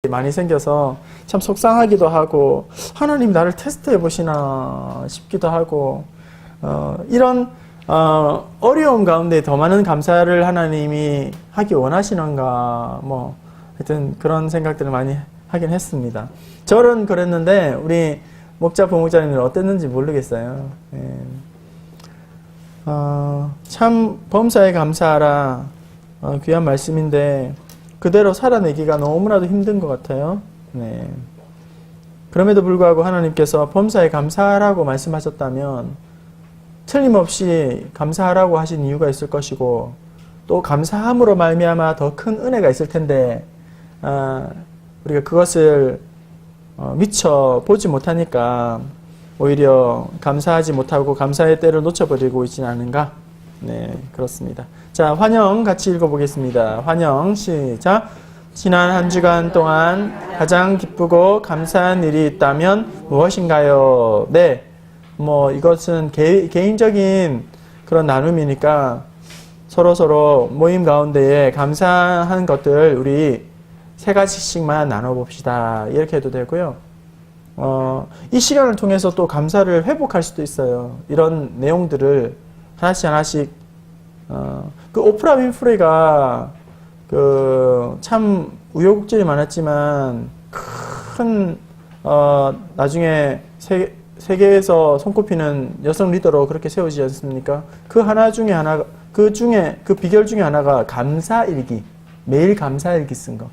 많이 생겨서 참 속상하기도 하고 하나님 나를 테스트해 보시나 싶기도 하고 이런 어려움 가운데 더 많은 감사를 하나님이 하기 원하시는가 뭐 하여튼 그런 생각들을 많이 하긴 했습니다. 저는 그랬는데 우리 목자 부목자님은 어땠는지 모르겠어요. 예. 참 범사에 감사하라 귀한 말씀인데 그대로 살아내기가 너무나도 힘든 것 같아요. 네. 그럼에도 불구하고 하나님께서 범사에 감사하라고 말씀하셨다면 틀림없이 감사하라고 하신 이유가 있을 것이고 또 감사함으로 말미암아 더 큰 은혜가 있을 텐데 우리가 그것을 미처 보지 못하니까 오히려 감사하지 못하고 감사의 때를 놓쳐버리고 있지는 않은가? 네, 그렇습니다. 자, 환영 같이 읽어보겠습니다. 환영 시작. 지난 한 주간 동안 가장 기쁘고 감사한 일이 있다면 무엇인가요? 네, 뭐 이것은 개인적인 그런 나눔이니까 서로 모임 가운데에 감사한 것들 우리 3가지씩만 나눠봅시다. 이렇게 해도 되고요. 이 시간을 통해서 또 감사를 회복할 수도 있어요. 이런 내용들을 하나씩 그 오프라 윈프리가 참 우여곡절이 많았지만 큰 나중에 세계에서 손꼽히는 여성 리더로 그렇게 세우지 않습니까? 그 비결 중에 하나가 감사일기, 매일 감사일기 쓴 거.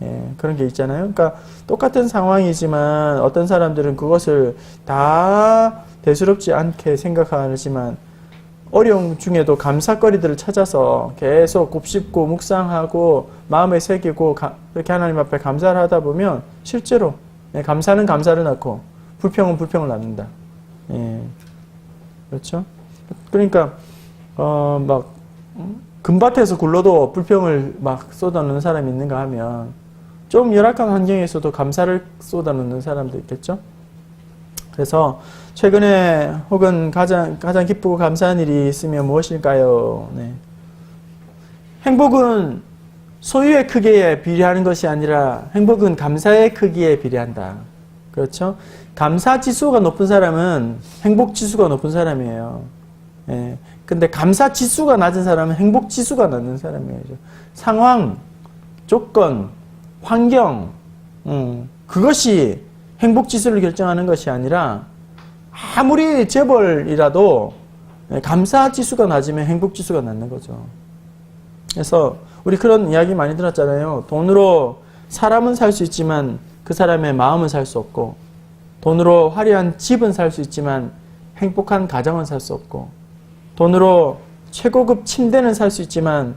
예, 그런 게 있잖아요. 그러니까 똑같은 상황이지만 어떤 사람들은 그것을 다 대수롭지 않게 생각하지만 어려움 중에도 감사거리들을 찾아서 계속 곱씹고 묵상하고 마음에 새기고 그렇게 하나님 앞에 감사를 하다 보면 실제로 감사는 감사를 낳고 불평은 불평을 낳는다. 예, 그렇죠? 그러니까 막 금밭에서 굴러도 불평을 막 쏟아놓는 사람이 있는가 하면 좀 열악한 환경에서도 감사를 쏟아놓는 사람도 있겠죠? 그래서 최근에 혹은 가장 기쁘고 감사한 일이 있으면 무엇일까요? 네. 행복은 소유의 크기에 비례하는 것이 아니라 행복은 감사의 크기에 비례한다. 그렇죠? 감사 지수가 높은 사람은 행복 지수가 높은 사람이에요. 예. 근데 감사 지수가 낮은 사람은 행복 지수가 낮은 사람이에요. 상황, 조건, 환경, 그것이 행복 지수를 결정하는 것이 아니라 아무리 재벌이라도 감사 지수가 낮으면 행복 지수가 낮는 거죠. 그래서 우리 그런 이야기 많이 들었잖아요. 돈으로 사람은 살 수 있지만 그 사람의 마음은 살 수 없고, 돈으로 화려한 집은 살 수 있지만 행복한 가정은 살 수 없고, 돈으로 최고급 침대는 살 수 있지만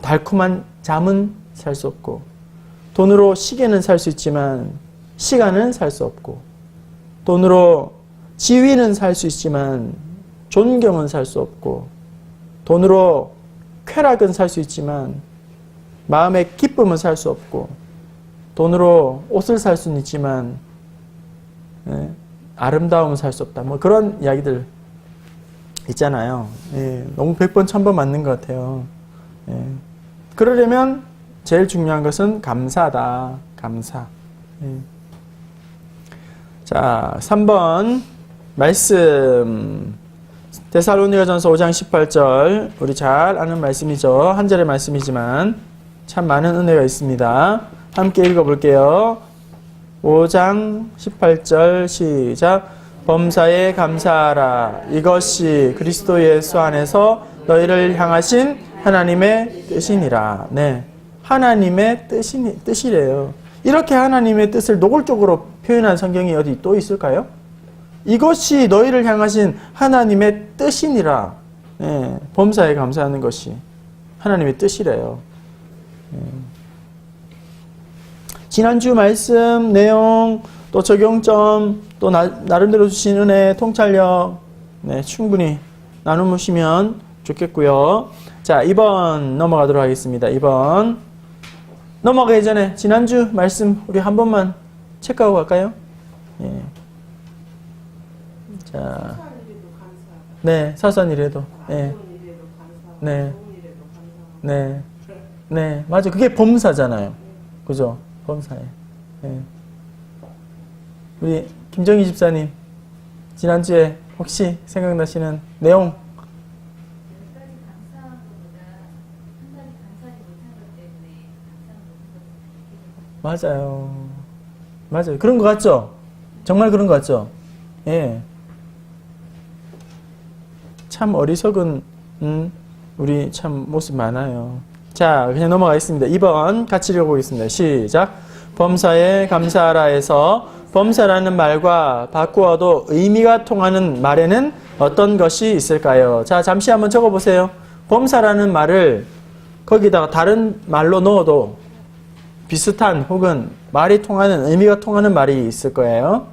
달콤한 잠은 살 수 없고, 돈으로 시계는 살 수 있지만 시간은 살 수 없고, 돈으로 지위는 살 수 있지만 존경은 살 수 없고, 돈으로 쾌락은 살 수 있지만 마음의 기쁨은 살 수 없고, 돈으로 옷을 살 수는 있지만 아름다움은 살 수 없다. 뭐 그런 이야기들 있잖아요. 예, 너무 100번 1000번 맞는 것 같아요. 예. 그러려면 제일 중요한 것은 감사다. 감사. 예. 자, 3번 말씀. 데살로니가전서 5장 18절. 우리 잘 아는 말씀이죠. 한 절의 말씀이지만 참 많은 은혜가 있습니다. 함께 읽어볼게요. 5장 18절 시작. 범사에 감사하라. 이것이 그리스도 예수 안에서 너희를 향하신 하나님의 뜻이니라. 네, 하나님의 뜻이래요. 이렇게 하나님의 뜻을 노골적으로 표현한 성경이 어디 또 있을까요? 이것이 너희를 향하신 하나님의 뜻이니라. 네, 범사에 감사하는 것이 하나님의 뜻이래요. 네. 지난주 말씀 내용, 또 적용점, 또 나름대로 주신 은혜, 통찰력, 네, 충분히 나누시면 좋겠고요. 자, 2번 넘어가도록 하겠습니다. 2번 넘어가기 전에 지난주 말씀 우리 한 번만 체크하고 갈까요? 예. 자, 네, 사소한 일에도, 네, 네, 네, 네, 맞아. 그게 범사잖아요. 그죠? 범사에. 예. 우리 김정희 집사님, 지난주에 혹시 생각나시는 내용? 몇 가지 감사한 것보다 한 가지 감사하지 못한 것 때문에 감사한 것을 느끼는 맞아요. 맞아요. 그런 것 같죠? 정말 그런 것 같죠? 예. 참 어리석은, 우리 참 모습 많아요. 자, 그냥 넘어가겠습니다. 2번 같이 읽어보겠습니다. 시작. 범사에 감사하라에서 범사라는 말과 바꾸어도 의미가 통하는 말에는 어떤 것이 있을까요? 자, 잠시 한번 적어보세요. 범사라는 말을 거기다가 다른 말로 넣어도 비슷한 혹은 말이 통하는, 의미가 통하는 말이 있을 거예요.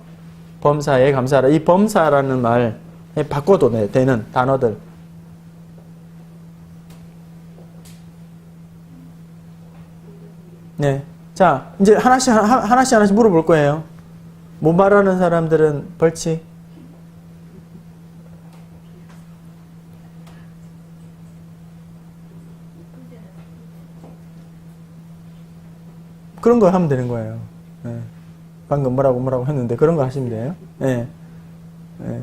범사에 감사하라. 이 범사라는 말에 바꿔도 되는 단어들. 네. 자, 이제 하나씩 물어볼 거예요. 못 말하는 사람들은 벌칙. 그런 거 하면 되는 거예요. 네. 방금 뭐라고 했는데 그런 거 하시면 돼요. 네. 네.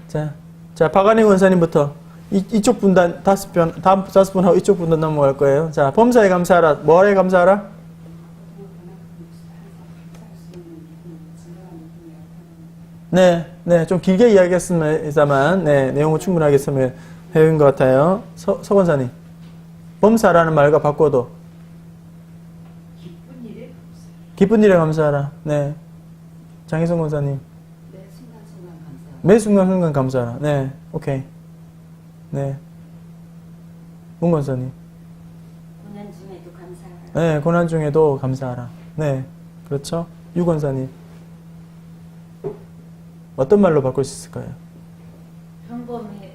자, 박한희 원사님부터 이쪽 분단 다음 5분 하고 이쪽 분단 넘어갈 거예요. 자, 범사에 감사하라. 뭐에 감사하라? 네, 좀 길게 이야기했습니다만, 내용은 충분하게 설명해온 것 같아요. 서 권사님. 범사라는 말과 바꿔도. 기쁜 일에 감사하라. 네. 장희성 권사님. 매 순간순간 감사하라. 네, 오케이. 네. 문 권사님. 고난 중에도 감사하라. 네, 고난 중에도 감사하라. 네, 그렇죠. 유 권사님. 어떤 말로 바꿀 수 있을까요? 평범히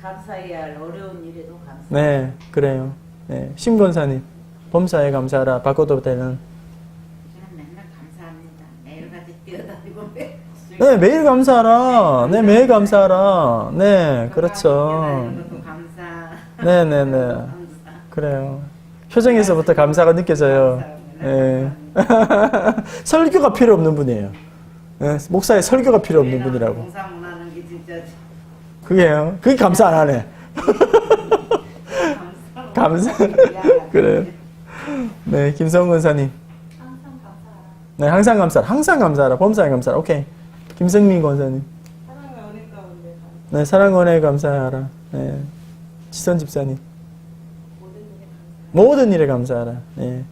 감사해야 할 어려운 일에도 감사. 네, 그래요. 네, 심 권사님. 범사에 감사하라. 바꿔도 되는. 그냥 맨날 감사합니다. 매일같이 뛰어다니고 네, 매일 감사하라. 네, 매일 감사하라. 네, 그렇죠. 것도 감사. 네. 감사. 그래요. 표정에서부터 감사가 느껴져요. 네. 설교가 필요 없는 분이에요. 네, 목사의 설교가 필요 없는 분이라고. 봉사문하는 게 진짜 그게요. 그게 감사 안 하네. 감사. 그래요. 네, 김성훈 권사님. 항상 감사하라. 네, 항상 감사하라. 항상 감사하라. 범사에 감사하라. 오케이. 김성민 권사님. 사랑과 은혜 가운데 감사. 네, 사랑과 은혜에 감사하라. 네. 지선 집사님. 모든 일에 감사하라. 네.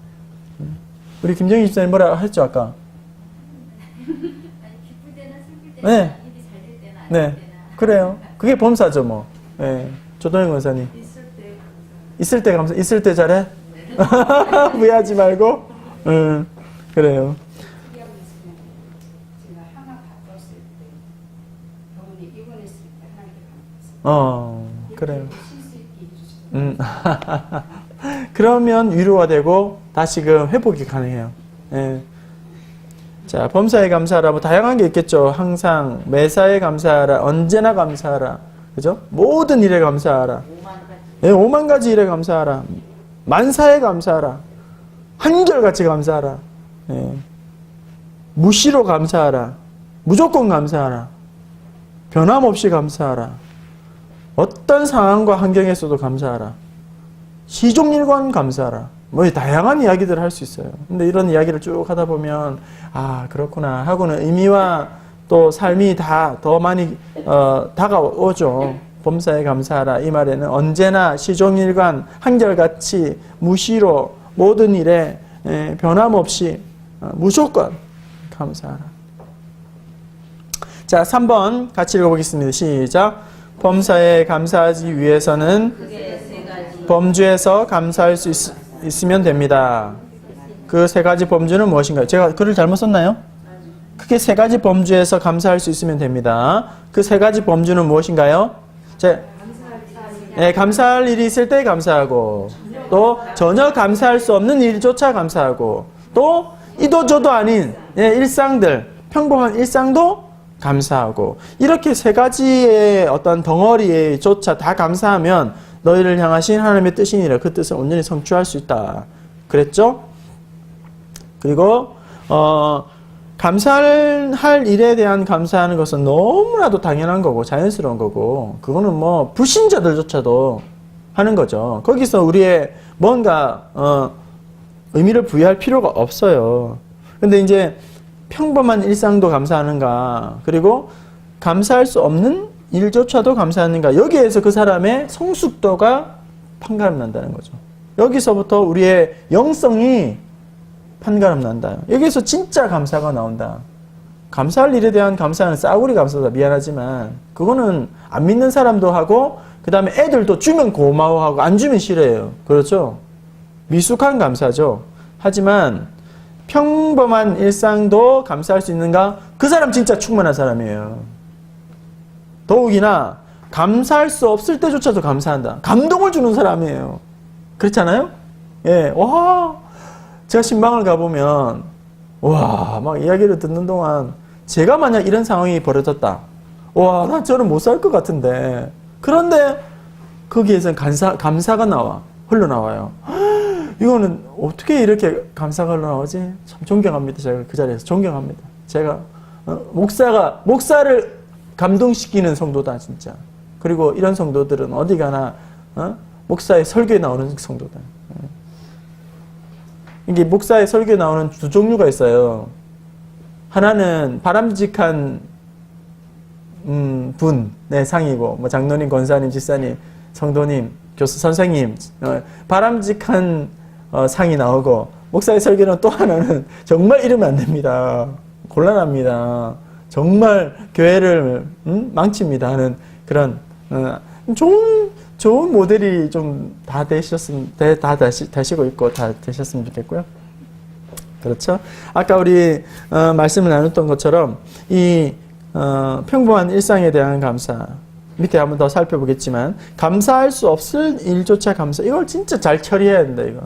우리 김정희 집사님 뭐라 했죠, 아까? 아니 기쁠 때나 슬플 때나 네. 일이 잘 될 때나 안 네. 될 때나 그래요. 그게 범사죠, 뭐. 네. 조동현 권사님. 있을 때 감사. 있을 때 잘해? 후회하지 말고? 그래요. 제가 하나 바꿨을 때 병원에 입원했을 때 하나님께 감사했어요. 그래요. 쉴수 있게 해주셔서 그러면 위로가 되고 다시금 회복이 가능해요. 예. 자, 범사에 감사하라. 뭐 다양한 게 있겠죠. 항상 매사에 감사하라. 언제나 감사하라. 그죠? 모든 일에 감사하라. 5만 가지. 예, 5만 가지 일에 감사하라. 만사에 감사하라. 한결같이 감사하라. 예. 무시로 감사하라. 무조건 감사하라. 변함없이 감사하라. 어떤 상황과 환경에서도 감사하라. 시종일관 감사하라. 뭐 다양한 이야기들을 할 수 있어요. 근데 이런 이야기를 쭉 하다 보면 아 그렇구나 하고는 의미와 또 삶이 다 더 많이 다가오죠. 범사에 감사하라. 이 말에는 언제나 시종일관 한결같이 무시로 모든 일에 변함없이 무조건 감사하라. 자, 3번 같이 읽어보겠습니다. 시작. 범사에 감사하기 위해서는 그게 세 가지. 범주에서 감사할 수 있으면 됩니다. 그 세 가지 범주는 무엇인가요? 제가 글을 잘못 썼나요? 크게 세 가지 범주에서 감사할 수 있으면 됩니다. 그 세 가지 범주는 무엇인가요? 감사할 일이 있을 때 감사하고, 또 전혀 감사할 수 없는 일조차 감사하고, 또 이도저도 아닌 일상들, 평범한 일상도 감사하고, 이렇게 세 가지의 어떤 덩어리조차 다 감사하면 너희를 향하신 하나님의 뜻이니라. 그 뜻을 온전히 성취할 수 있다. 그랬죠? 그리고 감사할 일에 대한 감사하는 것은 너무나도 당연한 거고 자연스러운 거고 그거는 뭐 불신자들조차도 하는 거죠. 거기서 우리의 뭔가 의미를 부여할 필요가 없어요. 근데 이제 평범한 일상도 감사하는가, 그리고 감사할 수 없는 일조차도 감사하는가, 여기에서 그 사람의 성숙도가 판가름 난다는 거죠. 여기서부터 우리의 영성이 판가름 난다. 여기서 진짜 감사가 나온다. 감사할 일에 대한 감사는 싸구리 감사다. 미안하지만 그거는 안 믿는 사람도 하고 그 다음에 애들도 주면 고마워하고 안 주면 싫어해요. 그렇죠? 미숙한 감사죠. 하지만 평범한 일상도 감사할 수 있는가? 그 사람 진짜 충만한 사람이에요. 더욱이나 감사할 수 없을 때조차도 감사한다. 감동을 주는 사람이에요. 그렇잖아요? 예, 와, 제가 신방을 가보면 와, 막 이야기를 듣는 동안 제가 만약 이런 상황이 벌어졌다. 와, 난 저는 못 살 것 같은데. 그런데 거기에서는 감사가 나와. 흘러나와요. 이거는 어떻게 이렇게 감사가 흘러나오지? 참 존경합니다. 제가 그 자리에서 존경합니다. 제가 목사를 감동시키는 성도다 진짜. 그리고 이런 성도들은 어디 가나 목사의 설교에 나오는 성도다. 이게 목사의 설교에 나오는 두 종류가 있어요. 하나는 바람직한 분의 상이고, 뭐 장로님, 권사님, 집사님, 성도님, 교수 선생님, 바람직한 상이 나오고, 목사의 설교는 또 하나는 정말 이러면 안 됩니다. 곤란합니다. 정말 교회를 망칩니다 하는 그런 좋은 모델이 좀 다 되시고 있고 다 되셨으면 좋겠고요. 그렇죠? 아까 우리 말씀을 나눴던 것처럼 이 평범한 일상에 대한 감사, 밑에 한번 더 살펴보겠지만 감사할 수 없을 일조차 감사, 이걸 진짜 잘 처리해야 된다 이거.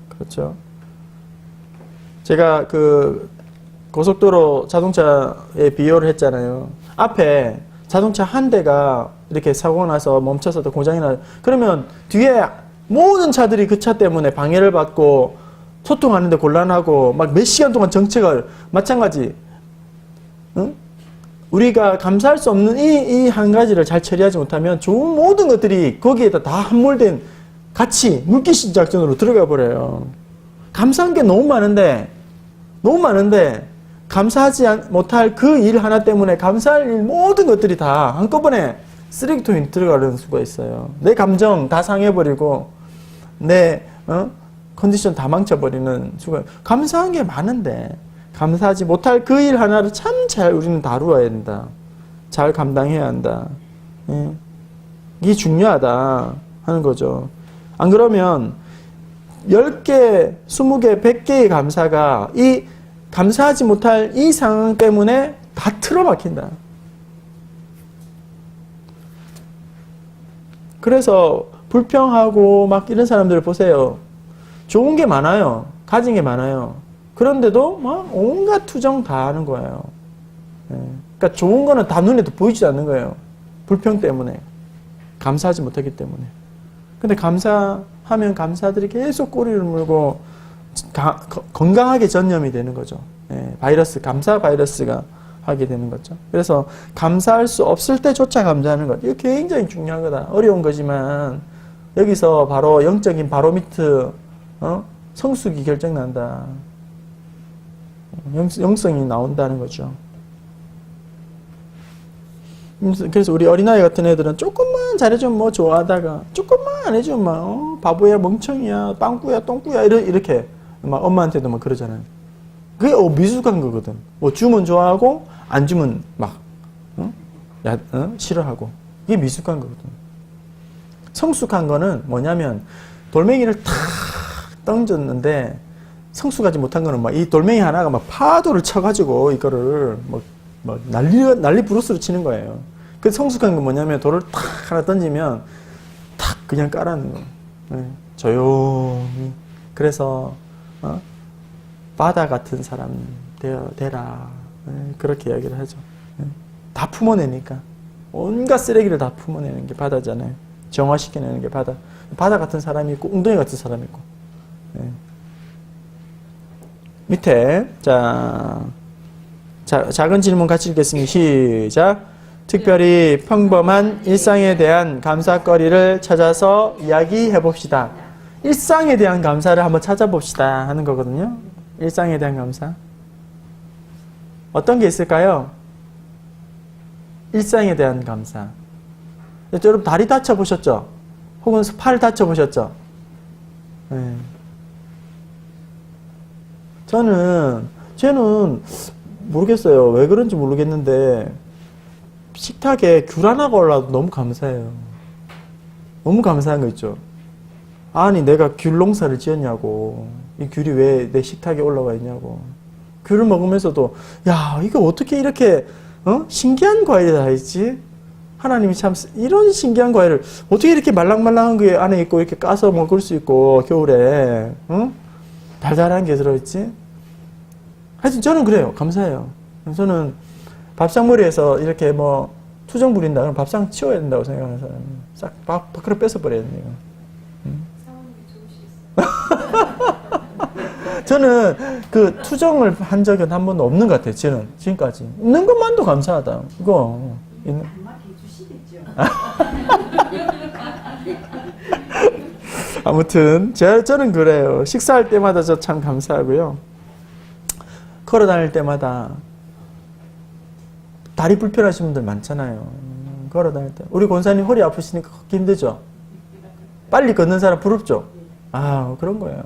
그렇죠? 제가 그 고속도로 자동차에 비유를 했잖아요. 앞에 자동차 한 대가 이렇게 사고가 나서 멈춰서 또 고장이 나, 그러면 뒤에 모든 차들이 그 차 때문에 방해를 받고 소통하는데 곤란하고 막 몇 시간 동안 정체가 마찬가지. 응? 우리가 감사할 수 없는 이 한 가지를 잘 처리하지 못하면 좋은 모든 것들이 거기에다 다 함몰된 같이 물귀신 작전으로 들어가 버려요. 감사한 게 너무 많은데 감사하지 못할 그 일 하나 때문에 감사할 일 모든 것들이 다 한꺼번에 쓰레기통에 들어가는 수가 있어요. 내 감정 다 상해버리고 내 컨디션 다 망쳐버리는 수가. 감사한 게 많은데 감사하지 못할 그 일 하나를 참 잘 우리는 다루어야 된다. 잘 감당해야 한다. 예. 이게 중요하다 하는 거죠. 안 그러면 10개, 20개, 100개의 감사가 이 감사하지 못할 이 상황 때문에 다 틀어막힌다. 그래서 불평하고 막 이런 사람들을 보세요. 좋은 게 많아요. 가진 게 많아요. 그런데도 막 온갖 투정 다 하는 거예요. 그러니까 좋은 거는 다 눈에 보이지 않는 거예요. 불평 때문에. 감사하지 못하기 때문에. 근데 감사하면 감사들이 계속 꼬리를 물고 건강하게 전염이 되는 거죠. 바이러스, 감사 바이러스가 하게 되는 거죠. 그래서 감사할 수 없을 때조차 감사하는 것. 이거 굉장히 중요한 거다. 어려운 거지만 여기서 바로 영적인 바로미터, 성숙이 결정난다. 영성이 나온다는 거죠. 그래서 우리 어린아이 같은 애들은 조금만 잘해주면 뭐 좋아하다가 조금만 안 해주면 막 바보야, 멍청이야, 빵꾸야, 똥꾸야 이렇게 막 엄마한테도 막 그러잖아요. 그게 미숙한 거거든. 뭐 주면 좋아하고 안 주면 막 싫어하고. 이게 미숙한 거거든. 성숙한 거는 뭐냐면 돌멩이를 탁 던졌는데 성숙하지 못한 거는 막 이 돌멩이 하나가 막 파도를 쳐가지고 이거를 막 난리 부르스로 치는 거예요. 그 성숙한 건 뭐냐면 돌을 탁 하나 던지면 탁 그냥 까라는 거. 조용히. 그래서 바다 같은 사람 되라. 그렇게 이야기를 하죠. 다 품어내니까. 온갖 쓰레기를 다 품어내는 게 바다잖아요. 정화시켜내는 게 바다. 바다 같은 사람이 있고 웅덩이 같은 사람이 있고. 밑에 작은 질문 같이 읽겠습니다. 시작. 특별히 평범한 일상에 대한 감사거리를 찾아서 이야기해 봅시다. 일상에 대한 감사를 한번 찾아봅시다 하는 거거든요. 일상에 대한 감사. 어떤 게 있을까요? 일상에 대한 감사. 여러분 다리 다쳐보셨죠? 혹은 팔 다쳐보셨죠? 네. 쟤는 모르겠어요. 왜 그런지 모르겠는데 식탁에 귤 하나가 올라도 너무 감사해요. 너무 감사한 거 있죠. 아니 내가 귤 농사를 지었냐고. 이 귤이 왜 내 식탁에 올라와 있냐고. 귤을 먹으면서도 야 이거 어떻게 이렇게 신기한 과일이 다 있지? 하나님이 참 이런 신기한 과일을 어떻게 이렇게 말랑말랑한 게 안에 있고 이렇게 까서 먹을 수 있고 겨울에 달달한 게 들어있지? 하여튼 저는 그래요. 감사해요. 저는 밥상머리에서 이렇게 뭐 투정 부린다 그러면 밥상 치워야 된다고 생각하는 사람은 싹 밖으로 뺏어버려야 돼요. 사원님이 좋으시겠어요. 저는 그 투정을 한 적은 한 번도 없는 것 같아요. 저는 지금까지 있는 것만도 감사하다. 이거 있는. 한마디 해주시겠죠. 아무튼 저는 그래요. 식사할 때마다 저 참 감사하고요. 걸어 다닐 때마다 다리 불편하신 분들 많잖아요. 걸어 다닐 때 우리 권사님 허리 아프시니까 걷기 힘들죠. 빨리 걷는 사람 부럽죠. 아 그런 거예요.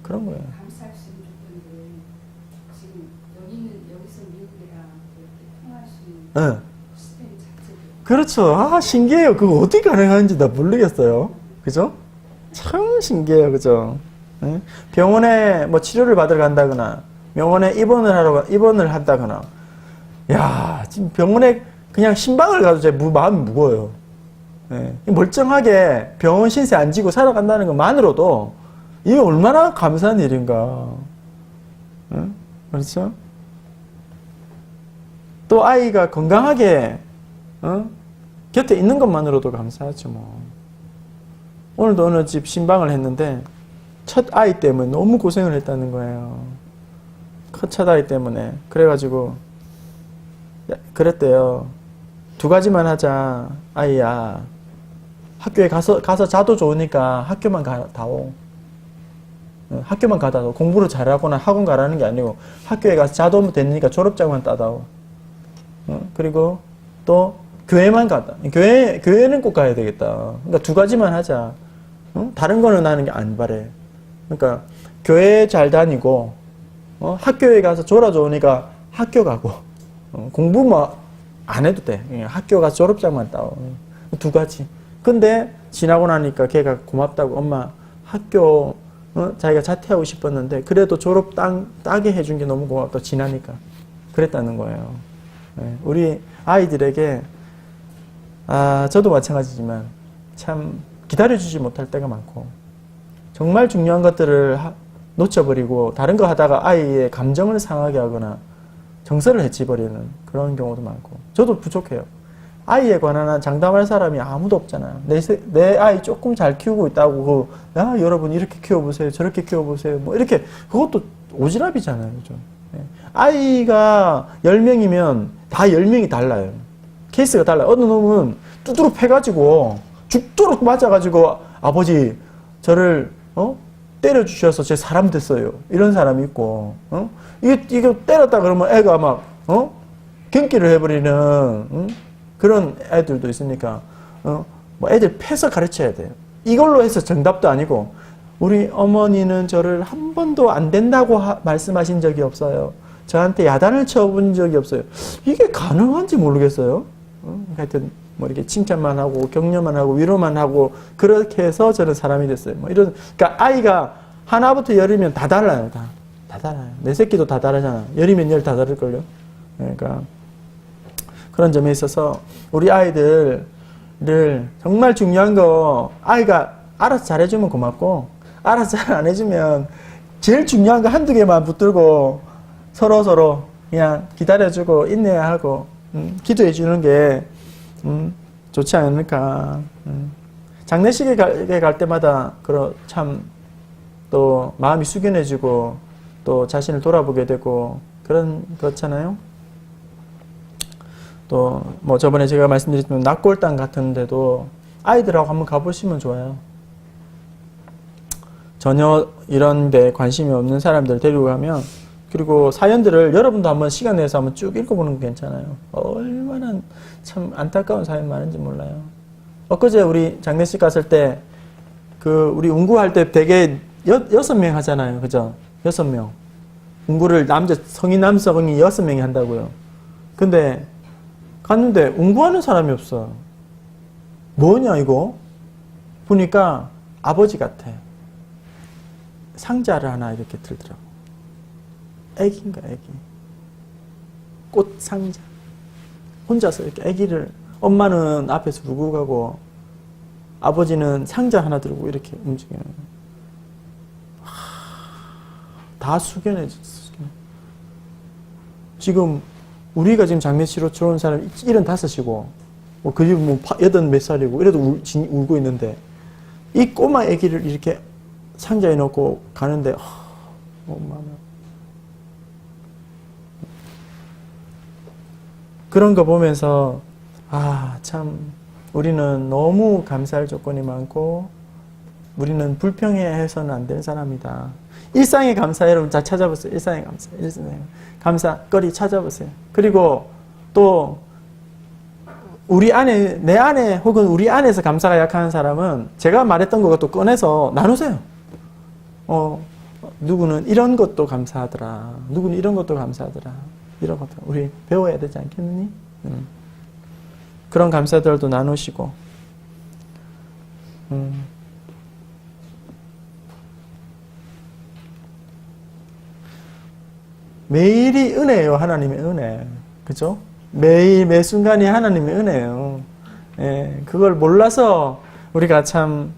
그런 거예요. 감사할 수 있는 조건들 지금 여기서 미국이랑 이렇게 통할 수 있는 네. 시스템 자체도 그렇죠. 아 신기해요. 그거 어떻게 가능한지 나 모르겠어요. 그죠? 참 신기해요. 그죠? 네? 병원에 뭐 치료를 받으러 간다거나 병원에 입원을 한다거나 야 지금 병원에 그냥 신방을 가도 제 마음이 무거워요. 네. 멀쩡하게 병원 신세 안 지고 살아간다는 것만으로도 이게 얼마나 감사한 일인가. 네? 그렇죠? 또 아이가 건강하게 곁에 있는 것만으로도 감사하죠. 뭐. 오늘도 어느 집 신방을 했는데 첫 아이 때문에 너무 고생을 했다는 거예요. 첫 아이 때문에. 그래가지고 그랬대요. 두 가지만 하자. 아이야. 학교에 가서 자도 좋으니까 학교만 가다오. 학교만 가다오. 공부를 잘하거나 학원 가라는 게 아니고 학교에 가서 자도 되니까 졸업장만 따다오. 그리고 또 교회만 가다. 교회는 꼭 가야 되겠다. 그러니까 두 가지만 하자. 다른 거는 나는 게 안 바래. 그러니까 교회 잘 다니고 학교에 가서 졸아 좋으니까 학교 가고 공부 뭐 안 해도 돼. 학교 가서 졸업장만 따오. 두 가지. 근데 지나고 나니까 걔가 고맙다고 엄마 학교 자기가 자퇴하고 싶었는데 그래도 졸업 따게 해준 게 너무 고맙다. 지나니까. 그랬다는 거예요. 우리 아이들에게 저도 마찬가지지만 참 기다려주지 못할 때가 많고 정말 중요한 것들을 놓쳐버리고 다른 거 하다가 아이의 감정을 상하게 하거나 정서를 해치버리는 그런 경우도 많고 저도 부족해요. 아이에 관한 장담할 사람이 아무도 없잖아요. 내 아이 조금 잘 키우고 있다고 여러분 이렇게 키워보세요. 저렇게 키워보세요. 뭐 이렇게 그것도 오지랖이잖아요. 그죠? 아이가 10명이면 다 10명이 달라요. 케이스가 달라요. 어느 놈은 뚜드러 패가지고 죽도록 맞아가지고 아버지 저를 때려주셔서 제 사람 됐어요. 이런 사람이 있고 이거 때렸다 그러면 애가 막 경기를 해버리는 그런 애들도 있으니까 뭐 애들 패서 가르쳐야 돼요. 이걸로 해서 정답도 아니고 우리 어머니는 저를 한 번도 안 된다고 말씀하신 적이 없어요. 저한테 야단을 쳐본 적이 없어요. 이게 가능한지 모르겠어요. 하여튼 뭐 이렇게 칭찬만 하고 격려만 하고 위로만 하고 그렇게 해서 저는 사람이 됐어요. 뭐 이런 그러니까 아이가 하나부터 열이면 다 달라요. 다 달라요. 내 새끼도 다 다르잖아. 열이면 열 다 다를걸요. 그러니까 그런 점에 있어서 우리 아이들을 정말 중요한 거 아이가 알아서 잘해주면 고맙고 알아서 잘 안 해주면 제일 중요한 거 한두 개만 붙들고 서로 그냥 기다려주고 인내하고 기도해 주는 게 좋지 않을까. 장례식에 갈 때마다 참 또 마음이 숙연해지고 또 자신을 돌아보게 되고 그렇잖아요. 또 뭐 저번에 제가 말씀드렸지만 낙골당 같은 데도 아이들하고 한번 가보시면 좋아요. 전혀 이런 데 관심이 없는 사람들 데리고 가면, 그리고 사연들을 여러분도 한번 시간 내서 한번 쭉 읽어보는 게 괜찮아요. 얼마나 참 안타까운 사연 많은지 몰라요. 엊그제 우리 장례식 갔을 때 우리 운구할 때 되게 6명 하잖아요. 그죠? 6명. 운구를 성인 남성이 6명이 한다고요. 근데 갔는데 운구하는 사람이 없어. 뭐냐 이거? 보니까 아버지 같아. 상자를 하나 이렇게 들더라고. 애기인가 애기. 꽃 상자. 혼자서 이렇게 애기를, 엄마는 앞에서 울고 가고 아버지는 상자 하나 들고 이렇게 움직여요. 다 숙연해졌어. 지금 우리가 지금 장례치러 들어온 사람이 75이고 뭐 그 집 뭐 80몇 살이고 이래도 울고 있는데, 이 꼬마 애기를 이렇게 상자에 넣고 가는데 엄마는 그런 거 보면서 참 우리는 너무 감사할 조건이 많고 우리는 불평해서는 안 되는 사람이다. 일상의 감사 여러분 잘 찾아보세요. 일상의 감사. 감사거리 찾아보세요. 그리고 또 우리 안에, 내 안에 혹은 우리 안에서 감사가 약한 사람은 제가 말했던 거 또 꺼내서 나누세요. 누구는 이런 것도 감사하더라. 누구는 이런 것도 감사하더라. 이런 것도 우리 배워야 되지 않겠니? 그런 감사들도 나누시고. 매일이 은혜예요. 하나님의 은혜. 그죠? 매일 매 순간이 하나님의 은혜예요. 예, 그걸 몰라서 우리가 참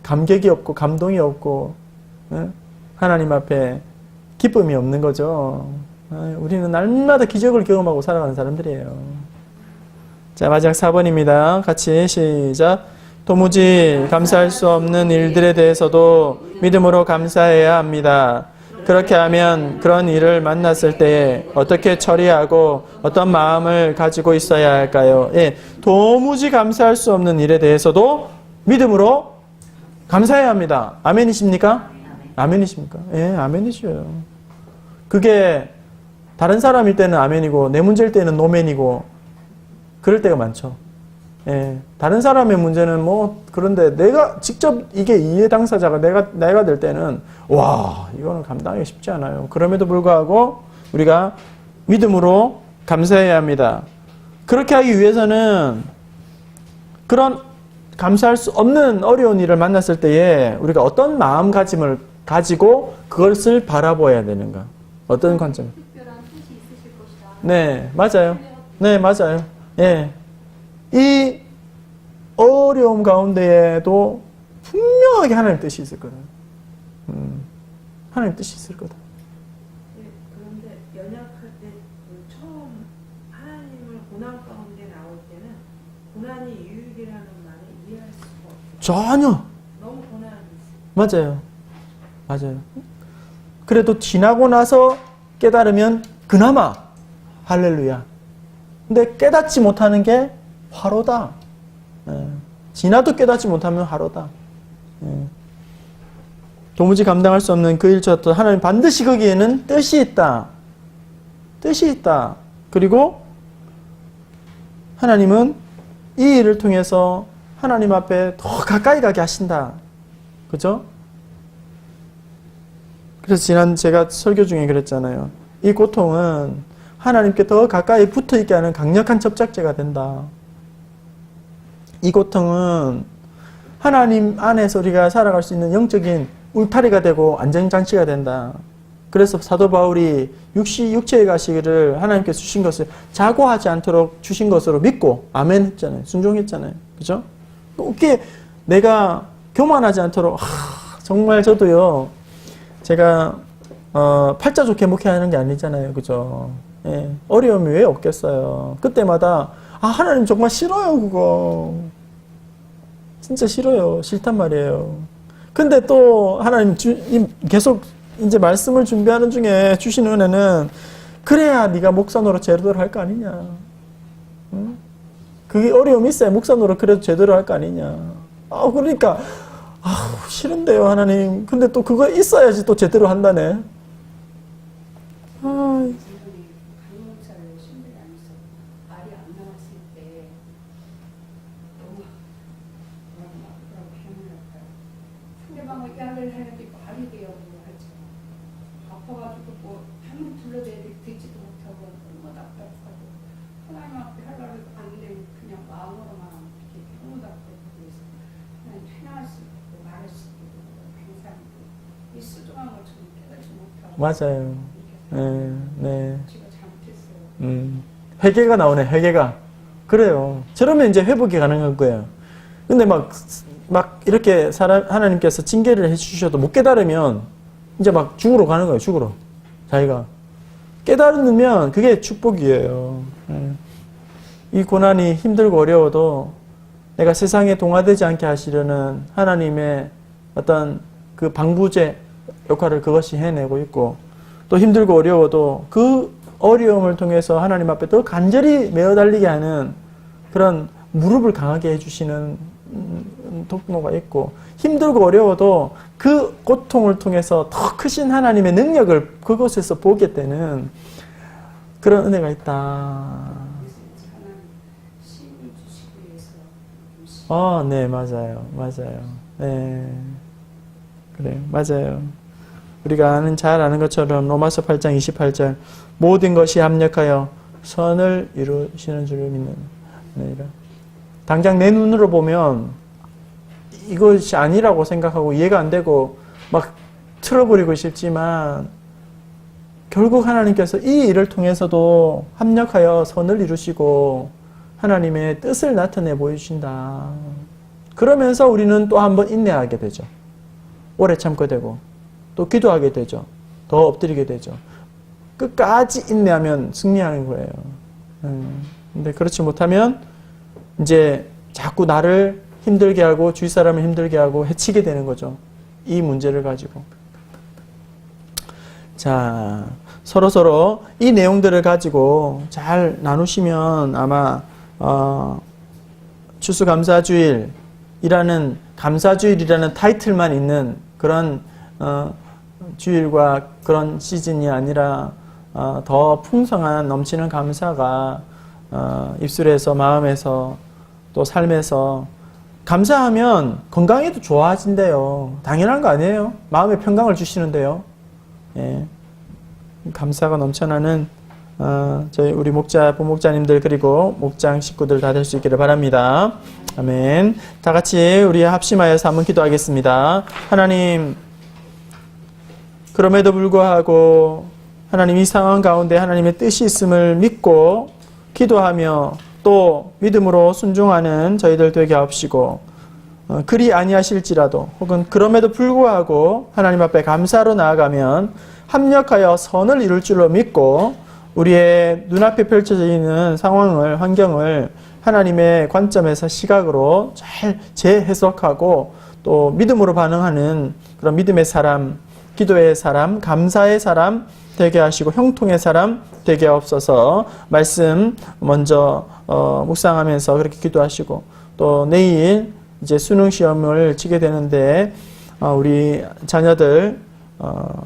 감격이 없고 감동이 없고 하나님 앞에 기쁨이 없는 거죠. 우리는 날마다 기적을 경험하고 살아가는 사람들이에요. 자, 마지막 4번입니다. 같이 시작. 도무지 감사할 수 없는 일들에 대해서도 믿음으로 감사해야 합니다. 그렇게 하면 그런 일을 만났을 때 어떻게 처리하고 어떤 마음을 가지고 있어야 할까요? 예, 도무지 감사할 수 없는 일에 대해서도 믿음으로 감사해야 합니다. 아멘이십니까? 아멘이십니까? 예, 아멘이시요. 그게 다른 사람일 때는 아멘이고 내 문제일 때는 노멘이고 그럴 때가 많죠. 예, 다른 사람의 문제는 뭐 그런데 내가 직접 이게 이해 당사자가 내가 될 때는 와 이거는 감당하기 쉽지 않아요. 그럼에도 불구하고 우리가 믿음으로 감사해야 합니다. 그렇게 하기 위해서는 그런 감사할 수 없는 어려운 일을 만났을 때에 우리가 어떤 마음가짐을 가지고 그것을 바라보아야 되는가? 어떤 관점? 특별한 뜻이 있으실 것이다. 네, 맞아요. 네, 맞아요. 예. 이 어려움 가운데에도 분명하게 하나님 뜻이 있을 거다. 하나님 뜻이 있을 거다. 그런데 연약할 때 처음 하나님을 고난 가운데 나올 때는 고난이 유익이라는 말을 이해할 수가 없어요. 전혀. 너무 고난이 있어요. 맞아요. 그래도 지나고 나서 깨달으면 그나마 할렐루야. 근데 깨닫지 못하는 게 화로다. 예. 지나도 깨닫지 못하면 화로다. 예. 도무지 감당할 수 없는 그 일조차도 하나님 반드시 거기에는 뜻이 있다. 뜻이 있다. 그리고 하나님은 이 일을 통해서 하나님 앞에 더 가까이 가게 하신다. 그죠? 그래서 지난 제가 설교 중에 그랬잖아요. 이 고통은 하나님께 더 가까이 붙어있게 하는 강력한 접착제가 된다. 이 고통은 하나님 안에서 우리가 살아갈 수 있는 영적인 울타리가 되고 안전장치가 된다. 그래서 사도 바울이 육체의 가시를 하나님께서 주신 것을 자고하지 않도록 주신 것으로 믿고 아멘 했잖아요. 순종했잖아요. 그죠? 그게 내가 교만하지 않도록 정말 저도요. 제가 팔자 좋게 목회하는 게 아니잖아요. 그죠? 예, 어려움이 왜 없겠어요. 그때마다 하나님 정말 싫어요. 그거 진짜 싫어요. 싫단 말이에요. 근데 또 하나님 계속 이제 말씀을 준비하는 중에 주시는 은혜는 그래야 네가 목사 노릇 제대로 할 거 아니냐. 응? 그게 어려움이 있어야 목사 노릇 그래도 제대로 할 거 아니냐. 그러니까 싫은데요 하나님. 근데 또 그거 있어야지 또 제대로 한다네. 간호사를 신들이 안에서 말이 안 나왔을 때 너무 뭐라고 표현할까요? 상대방을 깨알을 하는데 말이 되어고 하죠. 아파가지고 뭐 한번 불러대야 듣지도 못하고 너무 답답하고 하나님 앞에 하려고 안 되고 그냥 마음으로만 이렇게 너무 답답하고 그래서 그냥 편할 수 있고 말할 수 있고 감사하고 이 수중한 것처럼 깨닫지 못하고 맞아요. 네. 제가 잘못했어요. 회개가 나오네, 회개가. 그래요. 저러면 이제 회복이 가능한 거예요. 근데 막 이렇게 하나님께서 징계를 해주셔도 못 깨달으면 이제 막 죽으러 가는 거예요, 죽으러. 자기가. 깨달으면 그게 축복이에요. 이 고난이 힘들고 어려워도 내가 세상에 동화되지 않게 하시려는 하나님의 어떤 그 방부제 역할을 그것이 해내고 있고, 또 힘들고 어려워도 그 어려움을 통해서 하나님 앞에 더 간절히 메어 달리게 하는 그런 무릎을 강하게 해주시는 독로가 있고, 힘들고 어려워도 그 고통을 통해서 더 크신 하나님의 능력을 그곳에서 보게 되는 그런 은혜가 있다. 하나님 힘을 주시기 위해서 네, 맞아요. 네. 그래요. 맞아요. 우리가 잘 아는 것처럼 로마서 8장 28절 모든 것이 합력하여 선을 이루시는 줄을 믿는. 당장 내 눈으로 보면 이것이 아니라고 생각하고 이해가 안 되고 막 틀어버리고 싶지만 결국 하나님께서 이 일을 통해서도 합력하여 선을 이루시고 하나님의 뜻을 나타내 보여주신다. 그러면서 우리는 또 한 번 인내하게 되죠. 오래 참게 되고 또 기도하게 되죠. 더 엎드리게 되죠. 끝까지 인내하면 승리하는 거예요. 근데 그렇지 못하면 이제 자꾸 나를 힘들게 하고 주위 사람을 힘들게 하고 해치게 되는 거죠. 이 문제를 가지고. 자, 서로 이 내용들을 가지고 잘 나누시면 아마 추수감사주일이라는 감사주일이라는 타이틀만 있는 그런 주일과 그런 시즌이 아니라 더 풍성한 넘치는 감사가 입술에서 마음에서 또 삶에서 감사하면 건강에도 좋아진대요. 당연한 거 아니에요. 마음에 평강을 주시는데요. 예. 감사가 넘쳐나는 저희 우리 목자, 부목자님들 그리고 목장 식구들 다 될 수 있기를 바랍니다. 아멘. 다 같이 우리 합심하여서 한번 기도하겠습니다. 하나님, 그럼에도 불구하고 하나님 이 상황 가운데 하나님의 뜻이 있음을 믿고 기도하며 또 믿음으로 순종하는 저희들 되게 하옵시고, 그리 아니하실지라도 혹은 그럼에도 불구하고 하나님 앞에 감사로 나아가면 합력하여 선을 이룰 줄로 믿고 우리의 눈앞에 펼쳐져 있는 상황을, 환경을 하나님의 관점에서 시각으로 잘 재해석하고 또 믿음으로 반응하는 그런 믿음의 사람, 기도의 사람, 감사의 사람 되게 하시고 형통의 사람 되게 하옵소서. 말씀 먼저 묵상하면서 그렇게 기도하시고 또 내일 이제 수능 시험을 치게 되는데 우리 자녀들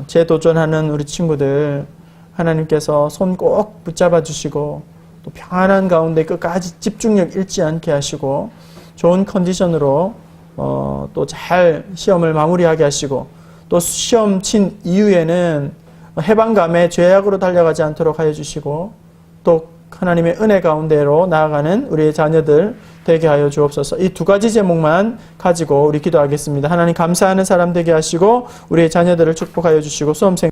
재도전하는 우리 친구들 하나님께서 손 꼭 붙잡아 주시고 또 평안한 가운데 끝까지 집중력 잃지 않게 하시고 좋은 컨디션으로 또 잘 시험을 마무리하게 하시고 또 시험 친 이후에는 해방감에 죄악으로 달려가지 않도록 하여 주시고 또 하나님의 은혜 가운데로 나아가는 우리의 자녀들 되게 하여 주옵소서. 이 두 가지 제목만 가지고 우리 기도하겠습니다. 하나님 감사하는 사람 되게 하시고 우리의 자녀들을 축복하여 주시고 수험생